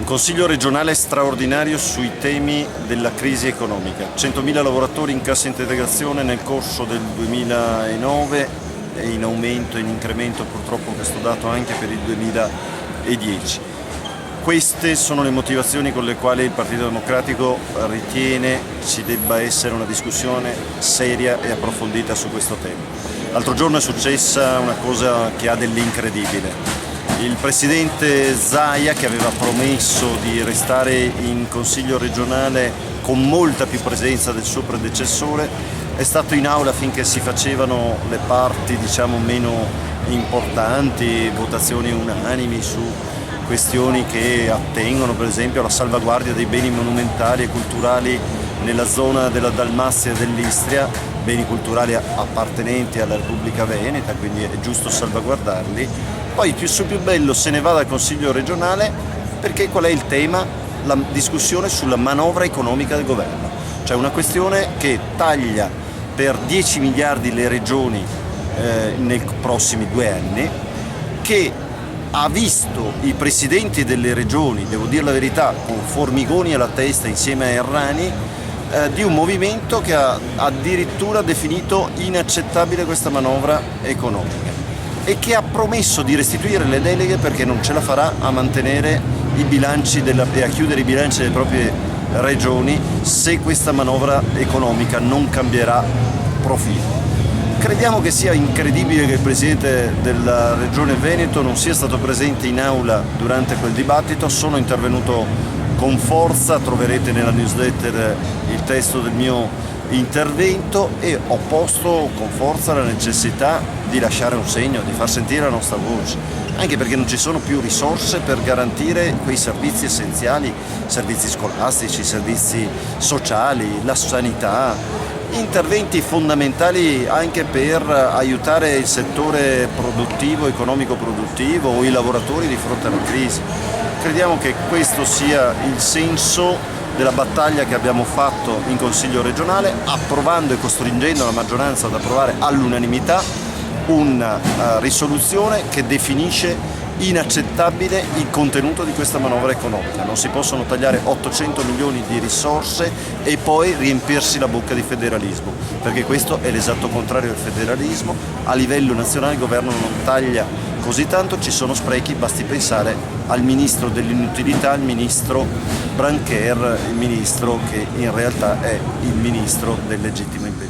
Consiglio regionale straordinario sui temi della crisi economica. 100.000 lavoratori in cassa integrazione nel corso del 2009 e in aumento, in incremento purtroppo questo dato anche per il 2010. Queste sono le motivazioni con le quali il Partito Democratico ritiene ci debba essere una discussione seria e approfondita su questo tema. L'altro giorno è successa una cosa che ha dell'incredibile. Il presidente Zaia, che aveva promesso di restare in Consiglio regionale con molta più presenza del suo predecessore, è stato in aula finché si facevano le parti meno importanti, votazioni unanimi su questioni che attengono per esempio alla salvaguardia dei beni monumentali e culturali nella zona della Dalmazia e dell'Istria, beni culturali appartenenti alla Repubblica Veneta, quindi è giusto salvaguardarli. Poi più su più bello se ne va dal Consiglio regionale perché qual è il tema? La discussione sulla manovra economica del governo, cioè una questione che taglia per 10 miliardi le regioni nei prossimi 2 anni, che ha visto i presidenti delle regioni, devo dire la verità, con Formigoni alla testa insieme a Errani, di un movimento che ha addirittura definito inaccettabile questa manovra economica e che ha promesso di restituire le deleghe perché non ce la farà a mantenere i bilanci e a chiudere i bilanci delle proprie regioni se questa manovra economica non cambierà profilo. Crediamo che sia incredibile che il Presidente della Regione Veneto non sia stato presente in aula durante quel dibattito. Sono intervenuto con forza, troverete nella newsletter il testo del mio intervento e ho posto con forza la necessità di lasciare un segno, di far sentire la nostra voce, anche perché non ci sono più risorse per garantire quei servizi essenziali, servizi scolastici, servizi sociali, la sanità, interventi fondamentali anche per aiutare il settore produttivo, economico produttivo o i lavoratori di fronte alla crisi. Crediamo che questo sia il senso della battaglia che abbiamo fatto in Consiglio regionale, approvando e costringendo la maggioranza ad approvare all'unanimità una risoluzione che definisce inaccettabile il contenuto di questa manovra economica. Non si possono tagliare 800 milioni di risorse e poi riempirsi la bocca di federalismo, perché questo è l'esatto contrario del federalismo. A livello nazionale il governo non taglia così tanto, ci sono sprechi, basti pensare al ministro dell'inutilità, il ministro Brancher, il ministro che in realtà è il ministro del legittimo impegno.